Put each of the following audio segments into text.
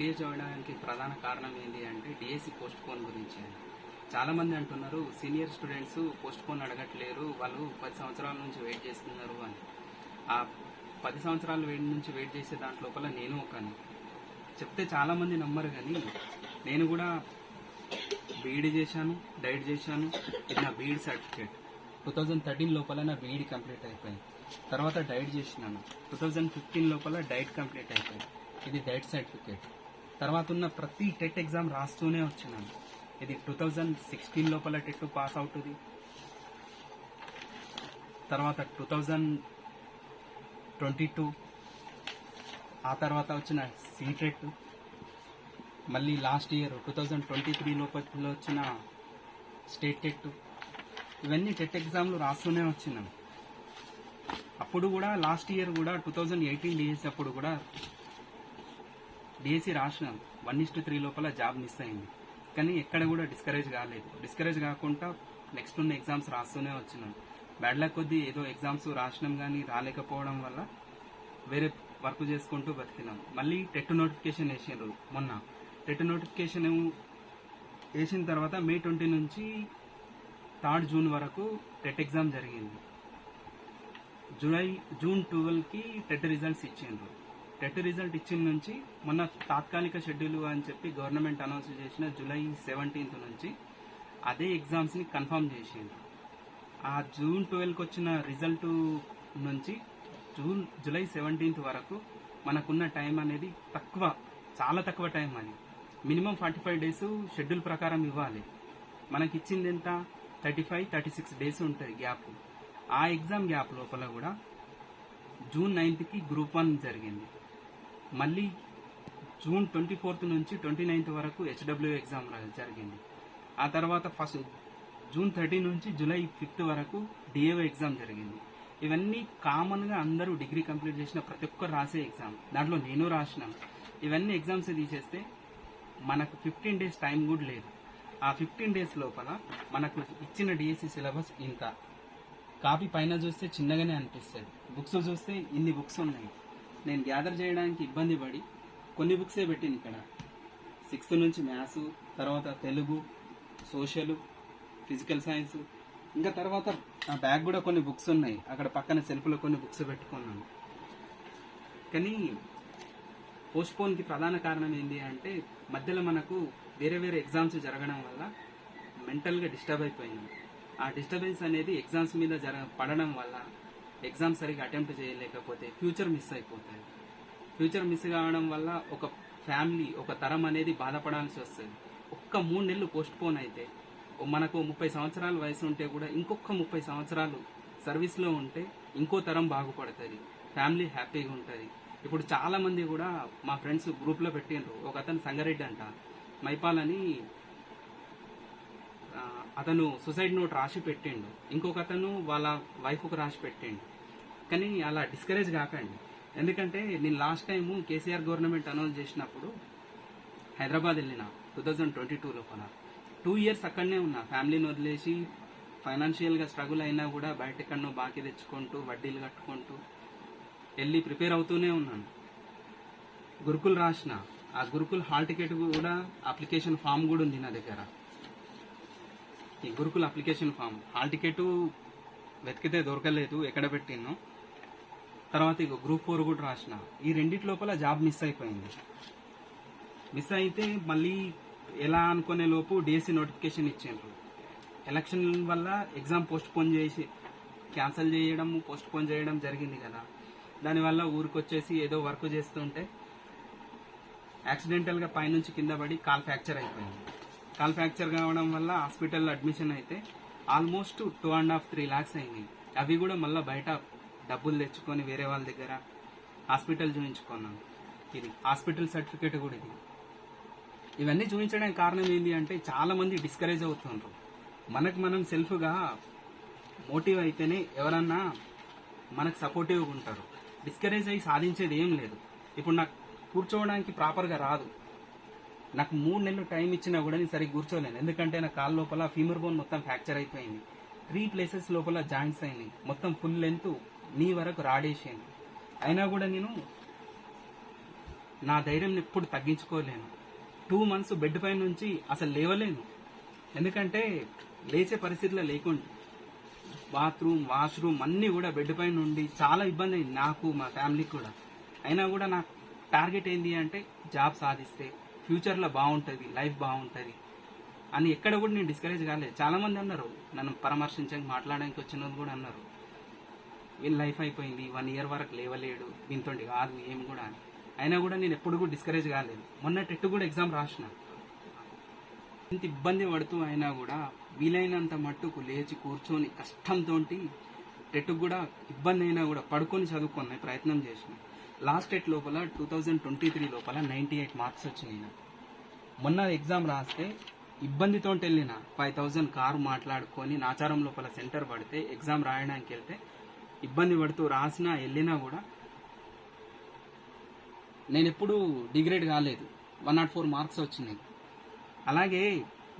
Video చేయడానికి ప్రధాన కారణం ఏంటి అంటే డిఎస్సి పోస్ట్ పోన్ గురించి. చాలామంది అంటున్నారు సీనియర్ స్టూడెంట్స్ పోస్ట్ పోన్ అడగట్లేరు, వాళ్ళు 10 సంవత్సరాల నుంచి వెయిట్ చేస్తున్నారు అని. ఆ 10 సంవత్సరాల వెయిట్ చేసే దాంట్లోపల నేను ఒకని. చెప్తే చాలామంది నమ్మరు, కానీ నేను కూడా బీఈడి చేశాను, డైట్ చేశాను. ఇది నా బీఈడి సర్టిఫికేట్. 2013 లోపల నా బీఈడి కంప్లీట్ అయిపోయింది. తర్వాత డైట్ చేసినాను. 2015 లోపల డైట్ కంప్లీట్ అయిపోయింది. ఇది డైట్ సర్టిఫికేట్. తర్వాత ఉన్న ప్రతి టెట్ ఎగ్జామ్ రాస్తూనే వచ్చినాను. ఇది 2016 లోపల టెట్ పాస్ అవుతుంది. తర్వాత 2022, ఆ తర్వాత వచ్చిన సీటెట్, మళ్ళీ లాస్ట్ ఇయర్ 2023 లోపల వచ్చిన స్టేట్ టెట్. ఇవన్నీ టెట్ ఎగ్జామ్లు రాస్తూనే వచ్చినాను. అప్పుడు కూడా లాస్ట్ ఇయర్ కూడా 2018 డిఎస్సి అప్పుడు కూడా డిఎస్సి రాసినాను. 1:3 లోపల జాబ్ మిస్ అయింది, కానీ ఎక్కడ కూడా డిస్కరేజ్ కాలేదు. డిస్కరేజ్ కాకుండా నెక్స్ట్ ఉన్న ఎగ్జామ్స్ రాస్తూనే వచ్చినాను. బ్యాడ్ లక్ కొద్దీ ఏదో ఎగ్జామ్స్ రాసినాం కానీ రాలేకపోవడం వల్ల వేరే వర్క్ చేసుకుంటూ బతికినాం. మళ్ళీ టెట్ నోటిఫికేషన్ వేసినారు మొన్న. టెట్ నోటిఫికేషన్ వేసిన తర్వాత May 20 నుంచి 3rd June వరకు టెట్ ఎగ్జామ్ జరిగింది. జూన్ 12కి టెట్ రిజల్ట్స్ ఇచ్చిండ్రు. టెట్ రిజల్ట్ ఇచ్చిన నుంచి మొన్న తాత్కాలిక షెడ్యూల్ అని చెప్పి గవర్నమెంట్ అనౌన్స్ చేసిన July 17th నుంచి అదే ఎగ్జామ్స్ని కన్ఫర్మ్ చేసిండ్రు. ఆ June 12కి వచ్చిన రిజల్ట్ నుంచి July 17th వరకు మనకున్న టైం అనేది తక్కువ, చాలా తక్కువ టైం. అది మినిమం 45 days షెడ్యూల్ ప్రకారం ఇవ్వాలి. మనకి ఇచ్చింది ఎంత? 35-36 days ఉంటుంది గ్యాప్. ఆ ఎగ్జామ్ గ్యాప్ లోపల కూడా June 9కి Group 1 జరిగింది. మళ్ళీ June 24th నుంచి 29th వరకు HW ఎగ్జామ్ జరిగింది. ఆ తర్వాత June 30 నుంచి July 5th వరకు DAO ఎగ్జామ్ జరిగింది. ఇవన్నీ కామన్గా అందరూ డిగ్రీ కంప్లీట్ చేసిన ప్రతి ఒక్కరు రాసే ఎగ్జామ్. దాంట్లో నేను రాసినాను. ఇవన్నీ ఎగ్జామ్స్ తీసేస్తే మనకు 15 days టైం కూడా లేదు. ఆ 15 days లోపల మనకు ఇచ్చిన డిఎస్సి సిలబస్ ఇంత. కాపీ పైన చూస్తే చిన్నగానే అనిపిస్తుంది, బుక్స్ చూస్తే ఇన్ని బుక్స్ ఉన్నాయి. నేను గ్యాదర్ చేయడానికి ఇబ్బంది పడి కొన్ని బుక్సే పెట్టింది ఇక్కడ. 6th నుంచి మ్యాథ్స్, తర్వాత తెలుగు, సోషల్, ఫిజికల్ సైన్స్, ఇంకా తర్వాత నా బ్యాగ్ కూడా కొన్ని బుక్స్ ఉన్నాయి. అక్కడ పక్కన సెల్ఫ్లో కొన్ని బుక్స్ పెట్టుకున్నాను. కానీ పోస్ట్పోన్కి ప్రధాన కారణం ఏంటి అంటే మధ్యలో మనకు వేరే వేరే ఎగ్జామ్స్ జరగడం వల్ల మెంటల్గా డిస్టర్బ్ అయిపోయింది. ఆ డిస్టర్బెన్స్ అనేది ఎగ్జామ్స్ మీద పడడం వల్ల ఎగ్జామ్స్ సరిగ్గా అటెంప్ట్ చేయలేకపోతే ఫ్యూచర్ మిస్ అయిపోతుంది. ఫ్యూచర్ మిస్ కావడం వల్ల ఒక ఫ్యామిలీ, ఒక తరం అనేది బాధపడాల్సి వస్తుంది. ఒక్క 3 నెలలు పోస్ట్పోన్ అయితే మనకు 30 సంవత్సరాల వయసు ఉంటే కూడా ఇంకొక 30 సంవత్సరాలు సర్వీస్లో ఉంటే ఇంకో తరం బాగుపడుతుంది, ఫ్యామిలీ హ్యాపీగా ఉంటుంది. ఇప్పుడు చాలామంది కూడా మా ఫ్రెండ్స్ గ్రూప్లో పెట్టిండ్రు. ఒక అతను సంగారెడ్డి అంట, మైపాల్ అని, అతను సూసైడ్ నోట్ రాసి పెట్టిండు. ఇంకొక అతను వాళ్ళ వైఫ్కు రాసి పెట్టిండు. కానీ అలా డిస్కరేజ్ కాకండి. ఎందుకంటే నేను last time KCR government announce చేసినప్పుడు హైదరాబాద్ వెళ్ళిన 2022 లోపల 2 years అక్కడనే ఉన్నా. ఫ్యామిలీని వదిలేసి ఫైనాన్షియల్గా స్ట్రగుల్ అయినా కూడా బయట ఎక్కడనో బాకీ తెచ్చుకుంటూ వడ్డీలు కట్టుకుంటూ వెళ్ళి ప్రిపేర్ అవుతూనే ఉన్నాను. గురుకుల్ రాసిన. ఆ గురుకుల్ హాల్ టికెట్ కూడా అప్లికేషన్ ఫామ్ కూడా ఉంది నా దగ్గర. ఈ Gurukul application form, hall ticket వెతికితే దొరకలేదు, ఎక్కడ పెట్టినో. తర్వాత ఇక Group 4 కూడా రాసిన. ఈ రెండిటి లోపల జాబ్ మిస్ అయిపోయింది. మిస్ అయితే మళ్ళీ ఎలా అనుకునే లోపు డిఎస్సి నోటిఫికేషన్ ఇచ్చిండ్రు. ఎలక్షన్ వల్ల ఎగ్జామ్ పోస్ట్పోన్ చేసి క్యాన్సిల్ చేయడం, పోస్ట్పోన్ చేయడం జరిగింది కదా. దానివల్ల ఊరికి వచ్చేసి ఏదో వర్క్ చేస్తుంటే యాక్సిడెంటల్గా పైనుంచి కింద పడి కాల్ ఫ్రాక్చర్ అయిపోయింది. కాల్ ఫ్రాక్చర్ కావడం వల్ల హాస్పిటల్లో అడ్మిషన్ అయితే ఆల్మోస్ట్ 2.5-3 lakhs అయింది. అవి కూడా మళ్ళీ బయట డబ్బులు తెచ్చుకొని వేరే వాళ్ళ దగ్గర హాస్పిటల్ చూపించుకున్నాను. ఇది హాస్పిటల్ సర్టిఫికేట్ కూడా ఇది. ఇవన్నీ చూపించడానికి కారణం ఏంటి అంటే చాలామంది డిస్కరేజ్ అవుతుండ్రు. మనకు మనం సెల్ఫ్గా మోటివ్ అయితేనే ఎవరన్నా మనకు సపోర్టివ్గా ఉంటారు. డిస్కరేజ్ అయ్యి సాధించేది ఏం లేదు. ఇప్పుడు నాకు కూర్చోవడానికి ప్రాపర్గా రాదు. నాకు 3 నెలలు టైం ఇచ్చినా కూడా నేను సరిగ్గా కూర్చోలేను. ఎందుకంటే నా కాళ్ళ లోపల ఫీమర్ బోన్ మొత్తం ఫ్రాక్చర్ అయిపోయింది. 3 places లోపల జాయింట్స్ అయినాయి. మొత్తం ఫుల్ లెంత్ నీ వరకు రాడేసింది. అయినా కూడా నేను నా ధైర్యం ఎప్పుడు తగ్గించుకోలేను. 2 months బెడ్ పై నుంచి అసలు లేవలేను. ఎందుకంటే లేచే పరిస్థితిలో లేకుండా బాత్రూమ్, వాష్రూమ్ అన్నీ కూడా బెడ్ పై నుండి చాలా ఇబ్బంది అయింది నాకు, మా ఫ్యామిలీకి కూడా. అయినా కూడా నా టార్గెట్ ఏంటి అంటే జాబ్ సాధిస్తే ఫ్యూచర్లో బాగుంటుంది, లైఫ్ బాగుంటుంది అని ఎక్కడ కూడా నేను డిస్కరేజ్ కాలేదు. చాలామంది అన్నారు, నన్ను పరామర్శించడానికి మాట్లాడడానికి వచ్చిన వాళ్ళు కూడా అన్నారు, వీళ్ళ లైఫ్ అయిపోయింది, 1 year వరకు లేవలేడు, దీంతో కాదు ఏం కూడా అని. అయినా కూడా నేను ఎప్పుడు కూడా డిస్కరేజ్ కాలేదు. మొన్న టెట్ కూడా ఎగ్జామ్ రాసిన. ఇంత ఇబ్బంది పడుతూ అయినా కూడా వీలైనంత మట్టుకు లేచి కూర్చొని కష్టంతో టెట్ కూడా ఇబ్బంది అయినా కూడా పడుకొని చదువుకునే ప్రయత్నం చేసిన. లాస్ట్ టెట్ లోపల 2023 లోపల 98 marks వచ్చినాయి నాకు. మొన్న ఎగ్జామ్ రాస్తే ఇబ్బందితో వెళ్ళిన 5000 కారు మాట్లాడుకొని నాచారం లోపల సెంటర్ పడితే ఎగ్జామ్ రాయడానికి వెళ్తే ఇబ్బంది పడుతూ రాసినా వెళ్ళినా కూడా నేను ఎప్పుడూ డిగ్రేడ్ కాలేదు. 104 marks వచ్చినాయి. అలాగే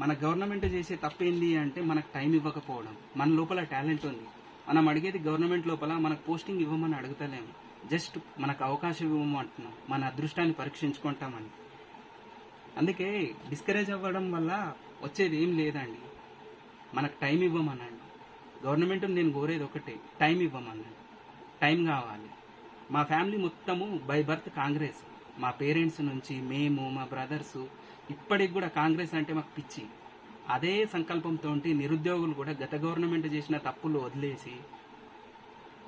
మన గవర్నమెంట్ చేసే తప్పేంది అంటే మనకు టైం ఇవ్వకపోవడం. మన లోపల టాలెంట్ ఉంది, మనం అడిగేది గవర్నమెంట్ లోపల మనకు పోస్టింగ్ ఇవ్వమని అడుగుతలేము, జస్ట్ మనకు అవకాశం ఇవ్వమంటున్నాం, మన అదృష్టాన్ని పరీక్షించుకుంటామని. అందుకే డిస్కరేజ్ అవ్వడం వల్ల వచ్చేది ఏం లేదండి. మనకు టైం ఇవ్వమనండి. గవర్నమెంట్ నేను కోరేది ఒకటే, టైం ఇవ్వమనండి. టైం కావాలి. మా ఫ్యామిలీ మొత్తము బై బర్త్ కాంగ్రెస్. మా పేరెంట్స్ నుంచి మేము, మా బ్రదర్స్ ఇప్పటికి కూడా కాంగ్రెస్ అంటే మాకు పిచ్చి. అదే సంకల్పంతో నిరుద్యోగులు కూడా గత గవర్నమెంట్ చేసిన తప్పులు వదిలేసి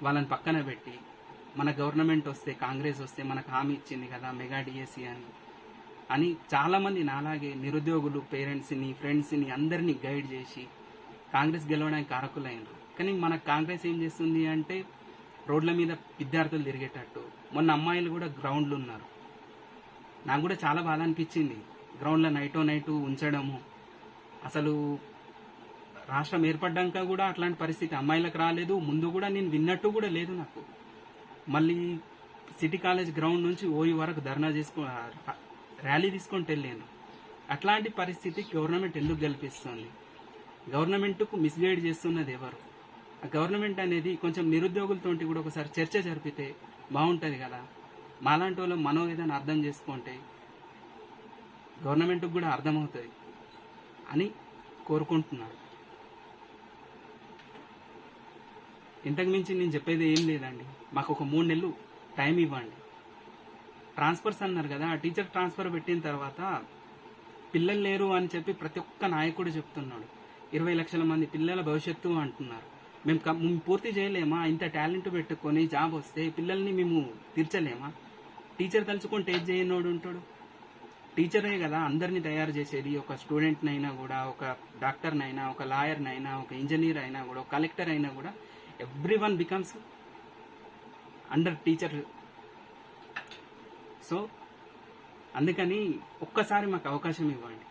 వాళ్ళని పక్కన పెట్టి మన గవర్నమెంట్ వస్తే, కాంగ్రెస్ వస్తే మనకు హామీ ఇచ్చింది కదా మెగా డిఎస్సి అని చాలామంది నాలాగే నిరుద్యోగులు పేరెంట్స్ని, ఫ్రెండ్స్ని అందరినీ గైడ్ చేసి కాంగ్రెస్ గెలవడానికి కారకులైనరు. కానీ మన కాంగ్రెస్ ఏం చేస్తుంది అంటే రోడ్ల మీద విద్యార్థులు తిరిగేటట్టు. మొన్న అమ్మాయిలు కూడా గ్రౌండ్లు ఉన్నారు. నాకు కూడా చాలా బాధ అనిపించింది, గ్రౌండ్లో నైట్ ఉంచడము. అసలు రాష్ట్రం ఏర్పడ్డాక కూడా అట్లాంటి పరిస్థితి అమ్మాయిలకు రాలేదు. ముందు కూడా నేను విన్నట్టు కూడా లేదు నాకు. మళ్ళీ సిటీ కాలేజ్ గ్రౌండ్ నుంచి ఓయి వరకు ధర్నా ర్యాలీ తీసుకొని వెళ్ళాను. అట్లాంటి పరిస్థితి గవర్నమెంట్ ఎందుకు కల్పిస్తుంది? గవర్నమెంట్కు మిస్గైడ్ చేస్తున్నది ఎవరు? ఆ గవర్నమెంట్ అనేది కొంచెం నిరుద్యోగులతోటి కూడా ఒకసారి చర్చ జరిపితే బాగుంటుంది కదా. మాలాంటి వాళ్ళు మనోవేదన అర్థం చేసుకుంటే గవర్నమెంట్కి కూడా అర్థమవుతుంది అని కోరుకుంటున్నాను. ఇంతకు మించి నేను చెప్పేది ఏం లేదండి. మాకు ఒక 3 నెలలు టైం ఇవ్వండి. ట్రాన్స్ఫర్స్ అన్నారు కదా, ఆ టీచర్ ట్రాన్స్ఫర్ పెట్టిన తర్వాత పిల్లలు లేరు అని చెప్పి ప్రతి ఒక్క నాయకుడు చెప్తున్నాడు. 20 లక్షల మంది పిల్లల భవిష్యత్తు అంటున్నారు. మేము పూర్తి చేయలేమా? ఇంత టాలెంట్ పెట్టుకొని జాబ్ వస్తే పిల్లల్ని మేము తీర్చలేమా? టీచర్ తలుచుకుంటే ఏది చేయనోడు ఉంటాడు? టీచరే కదా అందరినీ తయారు చేసేది. ఒక స్టూడెంట్నైనా కూడా, ఒక డాక్టర్నైనా, ఒక లాయర్నైనా, ఒక ఇంజనీర్ అయినా కూడా, ఒక కలెక్టర్ అయినా కూడా every becomes under teacher. So అందుకని ఒక్కసారి మాకు అవకాశం ఇవ్వండి.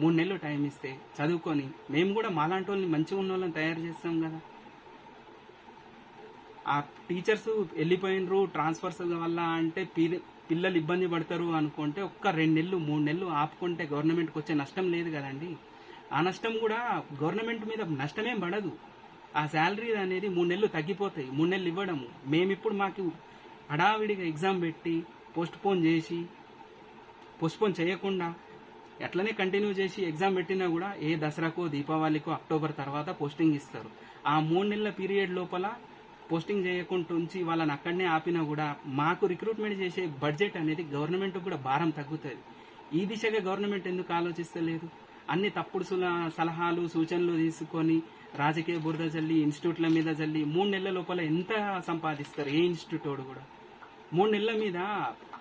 3 నెలలు టైం ఇస్తే చదువుకొని మేము కూడా మాలాంటి వాళ్ళని, మంచిగా ఉన్న వాళ్ళని తయారు చేస్తాం కదా. ఆ టీచర్స్ వెళ్ళిపోయినరు ట్రాన్స్ఫర్స్ వల్ల అంటే పిల్లలు ఇబ్బంది పడతారు అనుకుంటే ఒక్క 2 నెలలు 3 నెలలు ఆపుకుంటే గవర్నమెంట్కి వచ్చే నష్టం లేదు కదండి. ఆ నష్టం కూడా గవర్నమెంట్ మీద నష్టమేం పడదు. ఆ శాలరీ అనేది 3 నెలలు తగ్గిపోతాయి. 3 నెలలు ఇవ్వడము. మేమిప్పుడు మాకు హడావిడిగా ఎగ్జామ్ పెట్టి పోస్ట్పోన్ చేయకుండా ఎట్లనే కంటిన్యూ చేసి ఎగ్జామ్ పెట్టినా కూడా ఏ దసరాకో, దీపావళికో, అక్టోబర్ తర్వాత పోస్టింగ్ ఇస్తారు. ఆ 3 నెలల పీరియడ్ లోపల పోస్టింగ్ చేయకుండా ఉంచి వాళ్ళని అక్కడనే ఆపినా కూడా మాకు రిక్రూట్మెంట్ చేసే బడ్జెట్ అనేది గవర్నమెంట్ కూడా భారం తగ్గుతుంది. ఈ దిశగా గవర్నమెంట్ ఎందుకు ఆలోచిస్తలేదు? అన్ని తప్పుడు సలహాలు, సూచనలు తీసుకొని రాజకీయ బురద జల్లి, ఇన్స్టిట్యూట్ల మీద జల్లి 3 నెలల లోపల ఎంత సంపాదిస్తారు? ఏ ఇన్స్టిట్యూట్ కూడా 3 నెలల మీద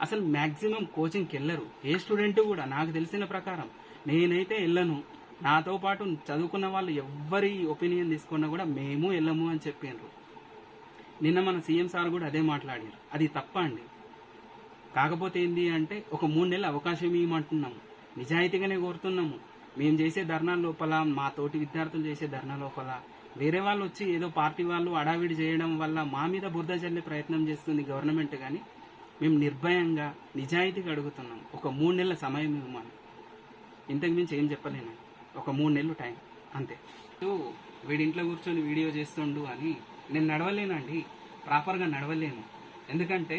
అసలు మ్యాక్సిమం కోచింగ్కి వెళ్ళరు ఏ స్టూడెంట్ కూడా. నాకు తెలిసిన ప్రకారం నేనైతే వెళ్ళను. నాతో పాటు చదువుకున్న వాళ్ళు ఎవ్వరి ఒపీనియన్ తీసుకున్నా కూడా మేము వెళ్ళము అని చెప్పారు. నిన్న మన సీఎం సార్ కూడా అదే మాట్లాడారు. అది తప్ప అండి. కాకపోతే ఏంటి అంటే ఒక 3 నెలల అవకాశం ఇవ్వమంటున్నాము, నిజాయితీగానే కోరుతున్నాము. మేము చేసే ధర్నా లోపల, మా తోటి విద్యార్థులు చేసే ధర్నా లోపల వేరే వాళ్ళు వచ్చి ఏదో పార్టీ వాళ్ళు అడావిడి చేయడం వల్ల మా మీద బురద చల్లే ప్రయత్నం చేస్తుంది గవర్నమెంట్. కానీ మేము నిర్భయంగా నిజాయితీగా అడుగుతున్నాం, ఒక 3 నెలల సమయం ఇవ్వమని. ఇంతకు మించి ఏం చెప్పలేను. ఒక 3 నెలలు టైం అంతే. వీడి ఇంట్లో కూర్చొని వీడియో చేస్తుండు అని నేను నడవలేనండి, ప్రాపర్గా నడవలేను. ఎందుకంటే